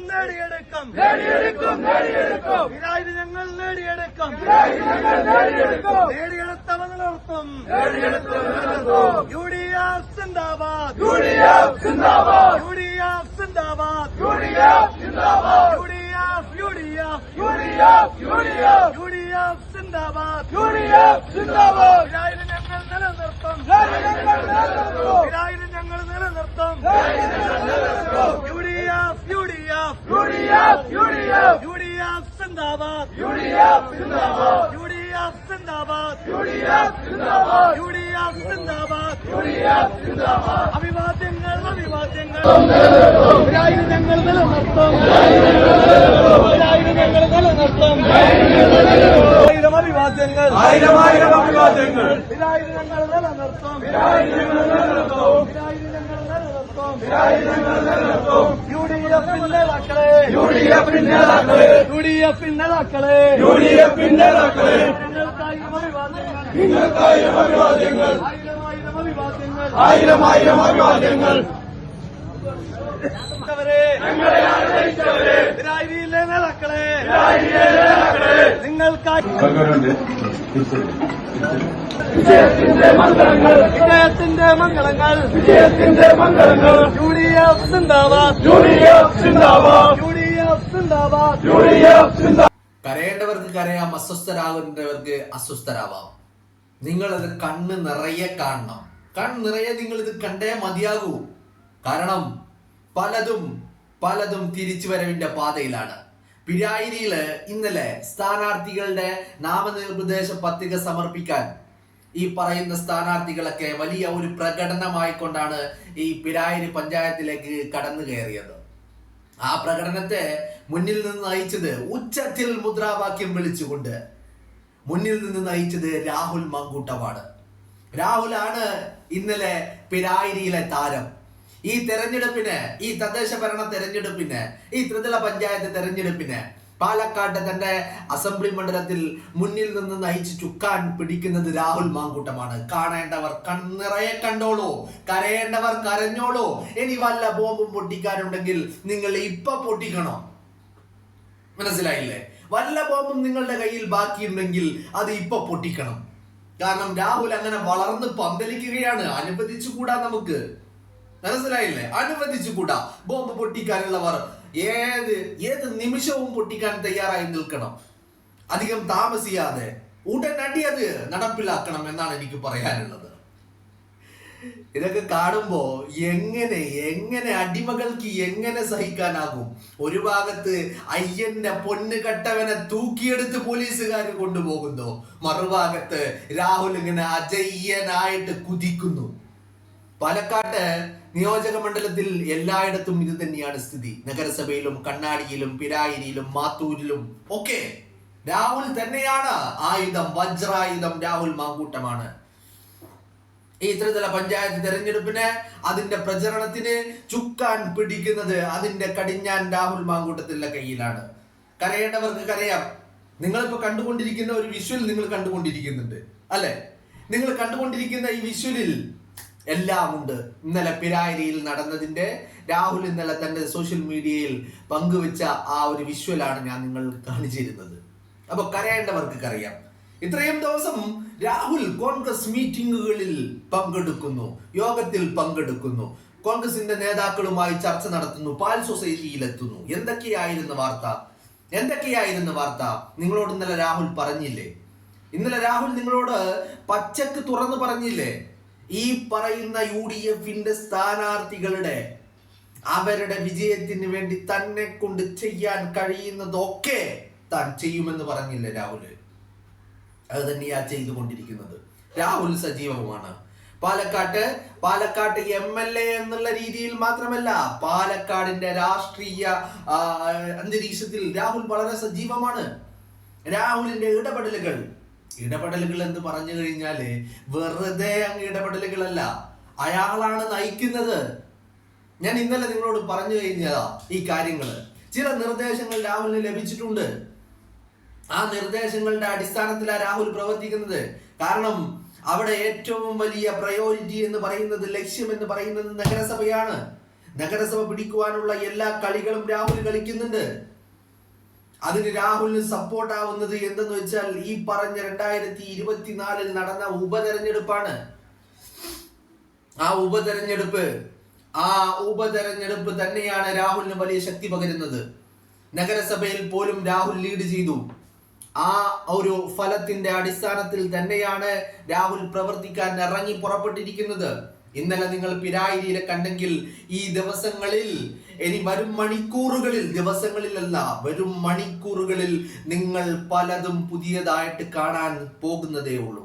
നേടിയെടുക്കും പിണറായി ഞങ്ങൾ നേടിയെടുക്കും നേടിയെടുത്തവ നിലനിർത്തും UDF സിന്ദാബാദ് UDF സിന്ദാബാദ് UDF സിന്ദാബാദ് UDF സിന്ദാബാദ് UDF UDF UDF UDF UDF സിന്ദാബാദ് UDF സിന്ദാബാദ് പിണറായി ഞങ്ങൾ നിലനിർത്തും പിണറായി ഞങ്ങൾ നിലനിർത്തും UDF UDF UDF UDF UDF സിന്ദാബാദ് UDF സിന്ദാബാദ് UDF സിന്ദാബാദ് UDF സിന്ദാബാദ് UDF സിന്ദാബാദ് UDF സിന്ദാബാദ് അഭിവാദ്യങ്ങൾ പിണറായി ഞങ്ങൾ നിലനിർത്തും പിണറായി ഞങ്ങൾ നിലനിർത്തും അഭിവാദ്യങ്ങൾ അഭിവാദ്യങ്ങൾ പിണറായി ഞങ്ങൾ നിലനിർത്തും പിണറായി ഞങ്ങൾ നിലനിർത്തും പിണറായി ഞങ്ങൾ നിലനിർത്തും UDF നേതാക്കളെ UDF നേതാക്കളെ UDF നേതാക്കളെ UDF നേതാക്കളെ നിങ്ങൾക്കായിരം അഭിവാദ്യങ്ങൾ ആയിരം അഭിവാദ്യങ്ങൾ പിണറായിയിലെ നേതാക്കളെ നിങ്ങൾക്കായി വിജയത്തിന്റെ മംഗളങ്ങൾ UDF സിന്ദാബാദ് UDF സിന്ദാബാദ് UDF സിന്ദാബാദ് UDF സിന്ദാബാദ്. കരയേണ്ടവർക്ക് കരയാം, അസ്വസ്ഥരാകുന്നവർക്ക് അസ്വസ്ഥരാവാം. നിങ്ങളത് കണ്ണ് നിറയെ കാണണം. കണ്ണ് നിറയെ നിങ്ങൾ ഇത് കണ്ടേ മതിയാകൂ. കാരണം പലതും തിരിച്ചു വരവിന്റെ പാതയിലാണ്. പിരായിരിയില് ഇന്നലെ സ്ഥാനാർത്ഥികളുടെ നാമനിർദ്ദേശ പത്രിക സമർപ്പിക്കാൻ ഈ പറയുന്ന സ്ഥാനാർത്ഥികളൊക്കെ വലിയ ഒരു പ്രകടനമായിക്കൊണ്ടാണ് ഈ പിരായിരി പഞ്ചായത്തിലേക്ക് കടന്നു കയറിയത്. ആ പ്രകടനത്തെ മുന്നിൽ നിന്ന് നയിച്ചത്, ഉച്ചത്തിൽ മുദ്രാവാക്യം വിളിച്ചുകൊണ്ട് മുന്നിൽ നിന്ന് നയിച്ചത് രാഹുൽ മങ്കൂട്ടമാണ്. രാഹുലാണ് ഇന്നലെ പിരായിരിയിലെ താരം. ഈ തെരഞ്ഞെടുപ്പിന്, ഈ തദ്ദേശ ഭരണ തെരഞ്ഞെടുപ്പിന്, ഈ ത്രിതല പഞ്ചായത്ത് തെരഞ്ഞെടുപ്പിന് പാലക്കാട് തന്റെ അസംബ്ലി മണ്ഡലത്തിൽ മുന്നിൽ നിന്ന് നയിച്ച് ചുക്കാൻ പിടിക്കുന്നത് രാഹുൽ മാങ്കൂട്ടമാണ്. കാണേണ്ടവർ കണ്ണിറയെ കണ്ടോളൂ, കരയേണ്ടവർ കരഞ്ഞോളൂ. ഇനി വല്ല ബോംബും പൊട്ടിക്കാനുണ്ടെങ്കിൽ നിങ്ങൾ ഇപ്പൊ പൊട്ടിക്കണം. മനസ്സിലായില്ലേ? വല്ല ബോംബും നിങ്ങളുടെ കയ്യിൽ ബാക്കിയുണ്ടെങ്കിൽ അത് ഇപ്പൊ പൊട്ടിക്കണം. കാരണം രാഹുൽ അങ്ങനെ വളർന്ന് പന്തലിക്കുകയാണ്. അനുവദിച്ചുകൂടാ നമുക്ക്. മനസ്സിലായില്ലേ? അനുവദിച്ചുകൂടാ. ബോംബ് പൊട്ടിക്കാനുള്ളവർ ഏത് നിമിഷവും പൊട്ടിക്കാൻ തയ്യാറായി നിൽക്കണം. അധികം താമസിയാതെ ഉടനടി അത് നടപ്പിലാക്കണം എന്നാണ് എനിക്ക് പറയാനുള്ളത്. ഇതൊക്കെ കാണുമ്പോ എങ്ങനെ അടിമകൾക്ക് എങ്ങനെ സഹിക്കാനാകും? ഒരു ഭാഗത്ത് അയ്യന്റെ പൊന്ന് കെട്ടവനെ തൂക്കിയെടുത്ത് പോലീസുകാർ കൊണ്ടുപോകുന്നു, മറുഭാഗത്ത് രാഹുൽ ഇങ്ങനെ അജയ്യനായിട്ട് കുതിക്കുന്നു. പാലക്കാട് നിയോജക മണ്ഡലത്തിൽ എല്ലായിടത്തും ഇത് തന്നെയാണ് സ്ഥിതി. നഗരസഭയിലും കണ്ണാടിയിലും പിരായിരിയിലും മാത്തൂരിലും ഒക്കെ രാഹുൽ തന്നെയാണ് ആയുധം. വജ്രായുധം രാഹുൽ മാങ്കൂട്ടമാണ്. ഈ ത്രിതല പഞ്ചായത്ത് തെരഞ്ഞെടുപ്പിന്, അതിന്റെ പ്രചരണത്തിന് ചുക്കാൻ പിടിക്കുന്നത്, അതിന്റെ കടിഞ്ഞാൻ രാഹുൽ മാങ്കൂട്ടത്തിന്റെ കയ്യിലാണ്. കരയേണ്ടവർക്ക് കരയാം. നിങ്ങളിപ്പോ കണ്ടുകൊണ്ടിരിക്കുന്ന ഒരു വിഷ്വൽ നിങ്ങൾ കണ്ടുകൊണ്ടിരിക്കുന്നുണ്ട് അല്ലെ? നിങ്ങൾ കണ്ടുകൊണ്ടിരിക്കുന്ന ഈ വിഷ്വലിൽ എല്ലാം ഉണ്ട്. ഇന്നലെ പിരായിരിയിൽ നടന്നതിന്റെ രാഹുൽ ഇന്നലെ തന്റെ സോഷ്യൽ മീഡിയയിൽ പങ്കുവെച്ച ആ ഒരു വിഷ്വലാണ് ഞാൻ നിങ്ങൾ കാണിച്ചിരുന്നത്. അപ്പൊ കരയേണ്ടവർക്ക് കരയാം. ഇത്രയും ദിവസം രാഹുൽ കോൺഗ്രസ് മീറ്റിംഗുകളിൽ പങ്കെടുക്കുന്നു, യോഗത്തിൽ പങ്കെടുക്കുന്നു, കോൺഗ്രസിന്റെ നേതാക്കളുമായി ചർച്ച നടത്തുന്നു, പാൽ സൊസൈറ്റിയിലെത്തുന്നു. എന്തൊക്കെയായിരുന്നു വാർത്ത? നിങ്ങളോട് ഇന്നലെ രാഹുൽ പറഞ്ഞില്ലേ? ഇന്നലെ രാഹുൽ നിങ്ങളോട് പച്ചക്ക് തുറന്നു പറഞ്ഞില്ലേ? ഈ പറയുന്ന UDF സ്ഥാനാർത്ഥികളുടെ അവരുടെ വിജയത്തിന് വേണ്ടി തന്നെ കൊണ്ട് ചെയ്യാൻ കഴിയുന്നതൊക്കെ താൻ ചെയ്യുമെന്ന് പറഞ്ഞില്ലേ രാഹുല്? അത് തന്നെയാ ചെയ്തുകൊണ്ടിരിക്കുന്നത്. രാഹുൽ സജീവമാണ്. പാലക്കാട്ട് MLA എന്നുള്ള രീതിയിൽ മാത്രമല്ല, പാലക്കാടിന്റെ രാഷ്ട്രീയ അന്തരീക്ഷത്തിൽ രാഹുൽ വളരെ സജീവമാണ്. രാഹുലിന്റെ ഇടപെടലുകൾ എന്ന് പറഞ്ഞു കഴിഞ്ഞാല് വെറുതെ അങ്ങ് ഇടപെടലുകളല്ല, അയാളാണ് നയിക്കുന്നത്. ഞാൻ ഇന്നലെ നിങ്ങളോട് പറഞ്ഞു കഴിഞ്ഞതാ ഈ കാര്യങ്ങള്. ചില നിർദ്ദേശങ്ങൾ രാഹുലിന് ലഭിച്ചിട്ടുണ്ട്. ആ നിർദ്ദേശങ്ങളുടെ അടിസ്ഥാനത്തിലാണ് രാഹുൽ പ്രവർത്തിക്കുന്നത്. കാരണം അവിടെ ഏറ്റവും വലിയ പ്രയോറിറ്റി എന്ന് പറയുന്നത്, ലക്ഷ്യം എന്ന് പറയുന്നത് നഗരസഭയാണ്. നഗരസഭ പിടിക്കുവാനുള്ള എല്ലാ കളികളും രാഹുൽ കളിക്കുന്നുണ്ട്. അതിന് രാഹുലിന് സപ്പോർട്ട് ആവുന്നത് എന്തെന്ന് വെച്ചാൽ ഈ പറഞ്ഞ 2024 നടന്ന ഉപതെരഞ്ഞെടുപ്പാണ്. ആ ഉപതെരഞ്ഞെടുപ്പ് തന്നെയാണ് രാഹുലിന് വലിയ ശക്തി പകരുന്നത്. നഗരസഭയിൽ പോലും രാഹുൽ ലീഡ് ചെയ്തു. ആ ഒരു ഫലത്തിന്റെ അടിസ്ഥാനത്തിൽ തന്നെയാണ് രാഹുൽ പ്രവർത്തിക്കാൻ ഇറങ്ങി പുറപ്പെട്ടിരിക്കുന്നത്. ഇന്നലെ നിങ്ങൾ പിരായിരിയിലെ കണ്ടെങ്കിൽ ഈ ദിവസങ്ങളിൽ, ഇനി വരും മണിക്കൂറുകളിൽ, ദിവസങ്ങളിലല്ല വരും മണിക്കൂറുകളിൽ നിങ്ങൾ പലതും പുതിയതായിട്ട് കാണാൻ പോകുന്നതേ ഉള്ളൂ.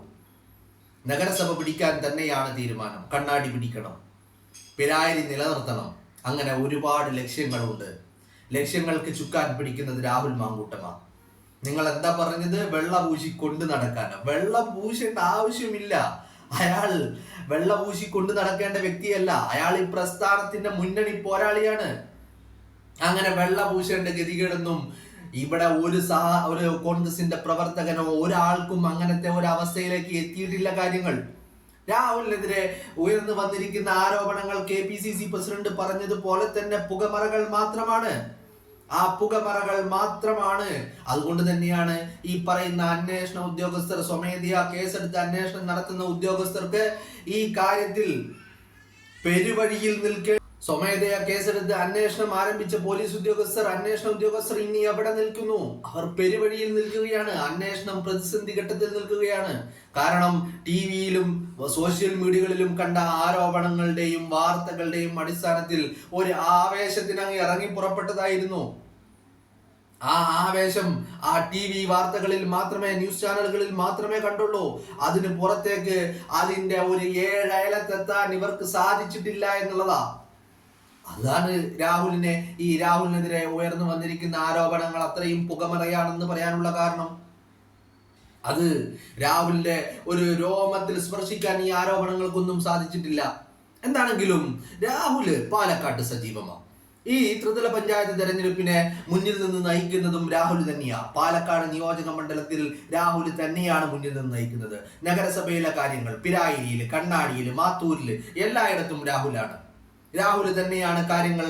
നഗരസഭ പിടിക്കാൻ തന്നെയാണ് തീരുമാനം. കണ്ണാടി പിടിക്കണം, പിരായിരി നിലനിർത്തണം, അങ്ങനെ ഒരുപാട് ലക്ഷ്യങ്ങളുണ്ട്. ലക്ഷ്യങ്ങൾക്ക് ചുക്കാൻ പിടിക്കുന്നത് രാഹുൽ മാങ്കൂട്ടമാണ്. നിങ്ങൾ എന്താ പറഞ്ഞത്? വെള്ള പൂശി കൊണ്ട് നടക്കാനോ? വെള്ള പൂശേണ്ട ആവശ്യമില്ല. അയാൾ വെള്ള പൂശി കൊണ്ട് നടക്കേണ്ട വ്യക്തിയല്ല. അയാൾ ഈ പ്രസ്ഥാനത്തിന്റെ മുന്നണി പോരാളിയാണ്. അങ്ങനെ വെള്ള പൂശേണ്ട ഗതികേടൊന്നും ഇവിടെ ഒരു കോൺഗ്രസിന്റെ പ്രവർത്തകനോ ഒരാൾക്കും അങ്ങനത്തെ ഒരു അവസ്ഥയിലേക്ക് എത്തിയിട്ടില്ല. കാര്യങ്ങൾ രാഹുലിനെതിരെ ഉയർന്നു വന്നിരിക്കുന്ന ആരോപണങ്ങൾ KPCC പ്രസിഡന്റ് പറഞ്ഞതുപോലെ തന്നെ പുകമറകൾ മാത്രമാണ്. ആ പുകമറകൾ മാത്രമാണ്. അതുകൊണ്ട് തന്നെയാണ് ഈ പറയുന്ന അന്വേഷണ ഉദ്യോഗസ്ഥർ, സ്വമേധയാ കേസെടുത്ത് അന്വേഷണം നടത്തുന്ന ഉദ്യോഗസ്ഥർക്ക് ഈ കാര്യത്തിൽ പെരുവഴിയിൽ നിൽക്കേ സ്വമേധയാ കേസെടുത്ത് അന്വേഷണം ആരംഭിച്ച പോലീസ് ഉദ്യോഗസ്ഥർ, അന്വേഷണ ഉദ്യോഗസ്ഥർ ഇനി എവിടെ നിൽക്കുന്നു? അവർ പെരുവഴിയിൽ നിൽക്കുകയാണ്. അന്വേഷണം പ്രതിസന്ധി ഘട്ടത്തിൽ നിൽക്കുകയാണ്. കാരണം ടിവിയിലും സോഷ്യൽ മീഡിയകളിലും കണ്ട ആരോപണങ്ങളുടെയും വാർത്തകളുടെയും അടിസ്ഥാനത്തിൽ ഒരു ആവേശത്തിനങ്ങ് ഇറങ്ങി പുറപ്പെട്ടതായിരുന്നു. ആ ആവേശം ആ TV വാർത്തകളിൽ മാത്രമേ, ന്യൂസ് ചാനലുകളിൽ മാത്രമേ കണ്ടുള്ളൂ. അതിന് പുറത്തേക്ക് അതിന്റെ ഒരു 7 അയലത്തെത്താൻ ഇവർക്ക് സാധിച്ചിട്ടില്ല എന്നുള്ളതാ. അതാണ് രാഹുലിനെതിരെ ഉയർന്നു വന്നിരിക്കുന്ന ആരോപണങ്ങൾ അത്രയും പുകമറയാണെന്ന് പറയാനുള്ള കാരണം. അത് രാഹുലിന്റെ ഒരു രോമത്തിൽ സ്പർശിക്കാൻ ഈ ആരോപണങ്ങൾക്കൊന്നും സാധിച്ചിട്ടില്ല. എന്താണെങ്കിലും രാഹുല് പാലക്കാട്ട് സജീവമാണ്. ഈ ത്രിതല പഞ്ചായത്ത് തെരഞ്ഞെടുപ്പിനെ മുന്നിൽ നിന്ന് നയിക്കുന്നതും രാഹുൽ തന്നെയാണ്. പാലക്കാട് നിയോജക മണ്ഡലത്തിൽ രാഹുൽ തന്നെയാണ് മുന്നിൽ നിന്ന് നയിക്കുന്നത്. നഗരസഭയിലെ കാര്യങ്ങൾ പിരായിരിയിൽ, കണ്ണാടിയിൽ, മാത്തൂരിൽ എല്ലായിടത്തും രാഹുലാണ്. രാഹുൽ തന്നെയാണ് കാര്യങ്ങൾ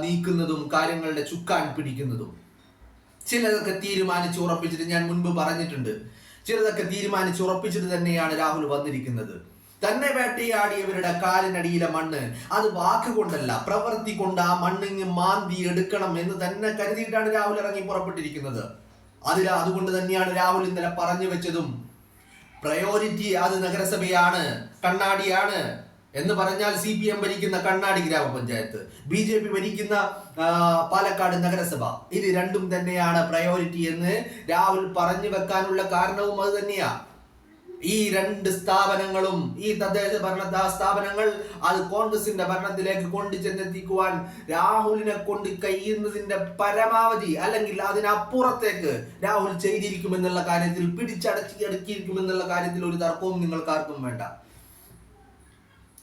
നീക്കുന്നതും കാര്യങ്ങളുടെ ചുക്കാൻ പിടിക്കുന്നതും. ചിലതൊക്കെ തീരുമാനിച്ച് ഉറപ്പിച്ചിട്ട്, ഞാൻ മുൻപ് പറഞ്ഞിട്ടുണ്ട്, ചിലതൊക്കെ തീരുമാനിച്ച് ഉറപ്പിച്ചിട്ട് തന്നെയാണ് രാഹുൽ വന്നിരിക്കുന്നത്. തന്നെ വേട്ടയാടിയവരുടെ കാലിനടിയിലെ മണ്ണ് അത് വാക്കുകൊണ്ടല്ല, പ്രവൃത്തി കൊണ്ട് ആ മണ്ണിങ് മാന്തി എടുക്കണം എന്ന് തന്നെ കരുതിയിട്ടാണ് രാഹുൽ ഇറങ്ങി പുറപ്പെട്ടിരിക്കുന്നത്. അതുകൊണ്ട് തന്നെയാണ് രാഹുൽ ഇന്നലെ പറഞ്ഞു വെച്ചതും പ്രയോറിറ്റി അത് നഗരസഭയാണ്, കണ്ണാടിയാണ് എന്ന് പറഞ്ഞാൽ CPM ഭരിക്കുന്ന കണ്ണാടി ഗ്രാമപഞ്ചായത്ത്, BJP ഭരിക്കുന്ന പാലക്കാട് നഗരസഭ, ഇത് രണ്ടും തന്നെയാണ് പ്രയോറിറ്റി എന്ന് രാഹുൽ പറഞ്ഞു വെക്കാനുള്ള കാരണവും അത് തന്നെയാ. ഈ രണ്ട് സ്ഥാപനങ്ങളും, ഈ തദ്ദേശ ഭരണ സ്ഥാപനങ്ങൾ അത് കോൺഗ്രസിന്റെ ഭരണത്തിലേക്ക് കൊണ്ടു ചെന്നെത്തിക്കുവാൻ രാഹുലിനെ കൊണ്ട് കഴിയുന്നതിന്റെ പരമാവധി അല്ലെങ്കിൽ അതിനപ്പുറത്തേക്ക് രാഹുൽ ചെയ്തിരിക്കുമെന്നുള്ള കാര്യത്തിൽ, പിടിച്ചടക്കിയിരിക്കുമെന്നുള്ള കാര്യത്തിൽ ഒരു തർക്കവും നിങ്ങൾക്കാർക്കും വേണ്ട.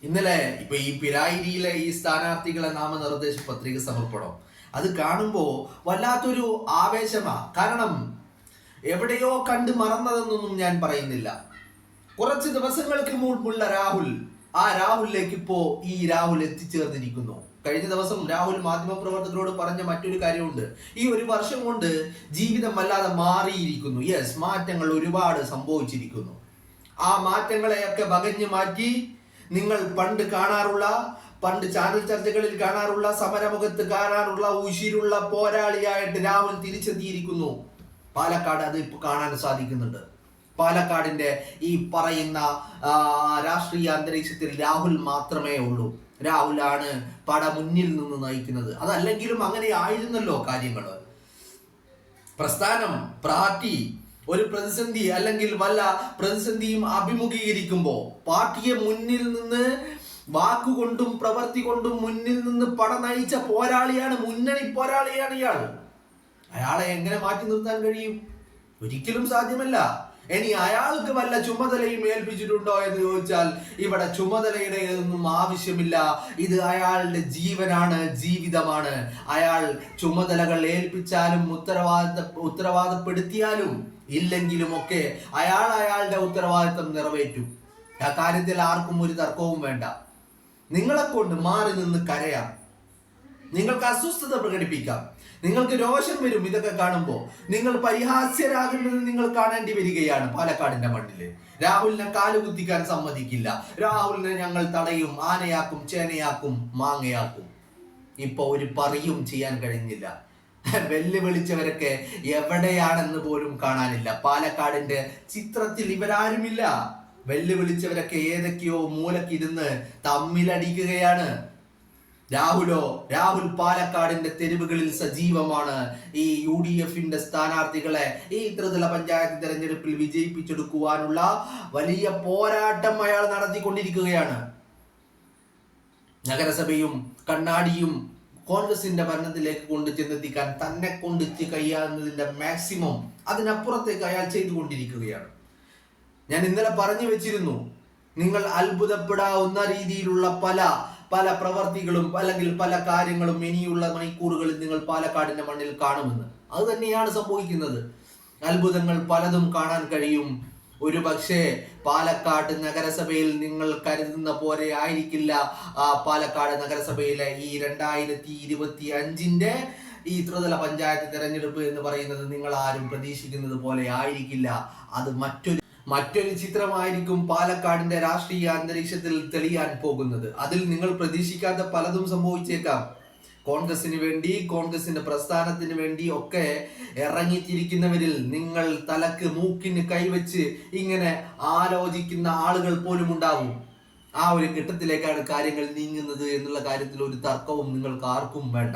ഇന്നലെ ഇപ്പൊ ഈ പിരായിരിയിലെ ഈ സ്ഥാനാർത്ഥികളെ നാമനിർദ്ദേശ പത്രിക സമർപ്പണം അത് കാണുമ്പോ വല്ലാത്തൊരു ആവേശമാ. കാരണം എവിടെയോ കണ്ട് മറന്നതെന്നൊന്നും ഞാൻ പറയുന്നില്ല. കുറച്ച് ദിവസങ്ങൾക്ക് മുമ്പുള്ള രാഹുൽ, ആ രാഹുലിലേക്ക് ഇപ്പോ ഈ രാഹുൽ എത്തിച്ചേർന്നിരിക്കുന്നു. കഴിഞ്ഞ ദിവസം രാഹുൽ മാധ്യമപ്രവർത്തകരോട് പറഞ്ഞ മറ്റൊരു കാര്യമുണ്ട്. ഈ ഒരു വർഷം കൊണ്ട് ജീവിതം വല്ലാതെ മാറിയിരിക്കുന്നു. യെസ്, മാറ്റങ്ങൾ ഒരുപാട് സംഭവിച്ചിരിക്കുന്നു. ആ മാറ്റങ്ങളെയൊക്കെ വകഞ്ഞു മാറ്റി നിങ്ങൾ പണ്ട് ചാനൽ ചർച്ചകളിൽ കാണാറുള്ള, സമരമുഖത്ത് കാണാറുള്ള ഉശിരുള്ള പോരാളിയായിട്ട് രാഹുൽ തിരിച്ചെത്തിയിരിക്കുന്നു. പാലക്കാട് അത് ഇപ്പൊ കാണാൻ സാധിക്കുന്നുണ്ട്. പാലക്കാടിന്റെ ഈ പറയുന്ന രാഷ്ട്രീയ അന്തരീക്ഷത്തിൽ രാഹുൽ മാത്രമേ ഉള്ളൂ. രാഹുലാണ് പട മുന്നിൽ നിന്ന് നയിക്കുന്നത്. അതല്ലെങ്കിലും അങ്ങനെ ആയിരുന്നല്ലോ കാര്യങ്ങൾ. പ്രസ്ഥാനം, പാർട്ടി ഒരു പ്രതിസന്ധി അല്ലെങ്കിൽ വല്ല പ്രതിസന്ധിയും അഭിമുഖീകരിക്കുമ്പോൾ പാർട്ടിയെ മുന്നിൽ നിന്ന് വാക്കുകൊണ്ടും പ്രവൃത്തി കൊണ്ടും മുന്നിൽ നിന്ന് പട നയിച്ച പോരാളിയാണ്, മുന്നണി പോരാളിയാണ് ഇയാൾ. അയാളെ എങ്ങനെ മാറ്റി നിർത്താൻ കഴിയും? ഒരിക്കലും സാധ്യമല്ല. ഇനി അയാൾക്ക് വല്ല ചുമതലയും ഏൽപ്പിച്ചിട്ടുണ്ടോ എന്ന് ചോദിച്ചാൽ ഇവിടെ ചുമതലയുടെ ഒന്നും ആവശ്യമില്ല. ഇത് ജീവനാണ്, ജീവിതമാണ്. അയാൾ ചുമതലകൾ ഏൽപ്പിച്ചാലും ഉത്തരവാദപ്പെടുത്തിയാലും ഇല്ലെങ്കിലും ഒക്കെ അയാളുടെ ഉത്തരവാദിത്തം നിറവേറ്റും. ആ കാര്യത്തിൽ ആർക്കും ഒരു തർക്കവും വേണ്ട. നിങ്ങളെ കൊണ്ട് മാറി നിന്ന് കരയാം, നിങ്ങൾക്ക് അസ്വസ്ഥത പ്രകടിപ്പിക്കാം, നിങ്ങൾക്ക് രോഷം വരും. ഇതൊക്കെ കാണുമ്പോൾ നിങ്ങൾ പരിഹാസ്യരാകുന്നത് നിങ്ങൾ കാണേണ്ടി വരികയാണ്. പാലക്കാടിന്റെ മണ്ണില് രാഹുലിനെ കാലുകുത്തിക്കാൻ സമ്മതിക്കില്ല, രാഹുലിനെ ഞങ്ങൾ തടയും, ആനയാക്കും, ചേനയാക്കും, മാങ്ങയാക്കും. ഇപ്പൊ ഒരു പറയും ചെയ്യാൻ കഴിഞ്ഞില്ല. വെല്ലുവിളിച്ചവരൊക്കെ എവിടെയാണെന്ന് പോലും കാണാനില്ല. പാലക്കാടിന്റെ ചിത്രത്തിൽ ഇവരാരുമില്ല. വെല്ലുവിളിച്ചവരൊക്കെ ഏതൊക്കെയോ മൂലക്കിരുന്ന് തമ്മിലടിക്കുകയാണ്. രാഹുൽ പാലക്കാടിന്റെ തെരുവുകളിൽ സജീവമാണ്. ഈ UDFന്റെ സ്ഥാനാർത്ഥികളെ ഈ ത്രിതല പഞ്ചായത്ത് തെരഞ്ഞെടുപ്പിൽ വിജയിപ്പിച്ചെടുക്കുവാനുള്ള വലിയ പോരാട്ടം അയാൾ നടത്തിക്കൊണ്ടിരിക്കുകയാണ്. നഗരസഭയും കണ്ണാടിയും കോൺഗ്രസിന്റെ ഭരണത്തിലേക്ക് കൊണ്ട് ചെന്നെത്തിക്കാൻ തന്നെ കൊണ്ട് കഴിയാവുന്നതിന്റെ മാക്സിമം അതിനപ്പുറത്തേക്ക് അയാൾ ചെയ്തുകൊണ്ടിരിക്കുകയാണ്. ഞാൻ ഇന്നലെ പറഞ്ഞു വെച്ചിരുന്നു, നിങ്ങൾ അത്ഭുതപ്പെടാവുന്ന രീതിയിലുള്ള പല പ്രവർത്തികളും അല്ലെങ്കിൽ പല കാര്യങ്ങളും ഇനിയുള്ള മണിക്കൂറുകളിൽ നിങ്ങൾ പാലക്കാടിന്റെ മണ്ണിൽ കാണുമെന്ന്. അത് തന്നെയാണ് സംഭവിക്കുന്നത്. അത്ഭുതങ്ങൾ പലതും കാണാൻ കഴിയും. ഒരു പക്ഷേ പാലക്കാട് നഗരസഭയിൽ നിങ്ങൾ കരുതുന്ന പോലെ ആയിരിക്കില്ല പാലക്കാട് നഗരസഭയിലെ ഈ 2025 ഈ ത്രിതല പഞ്ചായത്ത് തെരഞ്ഞെടുപ്പ് എന്ന് പറയുന്നത് നിങ്ങൾ ആരും പ്രതീക്ഷിക്കുന്നത് പോലെ ആയിരിക്കില്ല. അത് മറ്റൊരു ചിത്രമായിരിക്കും പാലക്കാടിന്റെ രാഷ്ട്രീയ അന്തരീക്ഷത്തിൽ തെളിയാൻ പോകുന്നത്. അതിൽ നിങ്ങൾ പ്രതീക്ഷിക്കാത്ത പലതും സംഭവിച്ചേക്കാം. കോൺഗ്രസിന് വേണ്ടി, കോൺഗ്രസിന്റെ പ്രസ്ഥാനത്തിന് വേണ്ടി ഒക്കെ ഇറങ്ങിത്തിരിക്കുന്നവരിൽ നിങ്ങൾ തലക്ക് മൂക്കിന് കൈവച്ച് ഇങ്ങനെ ആലോചിക്കുന്ന ആളുകൾ പോലും ഉണ്ടാവും. ആ ഒരു ഘട്ടത്തിലേക്കാണ് കാര്യങ്ങൾ നീങ്ങുന്നത് എന്നുള്ള കാര്യത്തിൽ ഒരു തർക്കവും നിങ്ങൾക്ക് ആർക്കും വേണ്ട.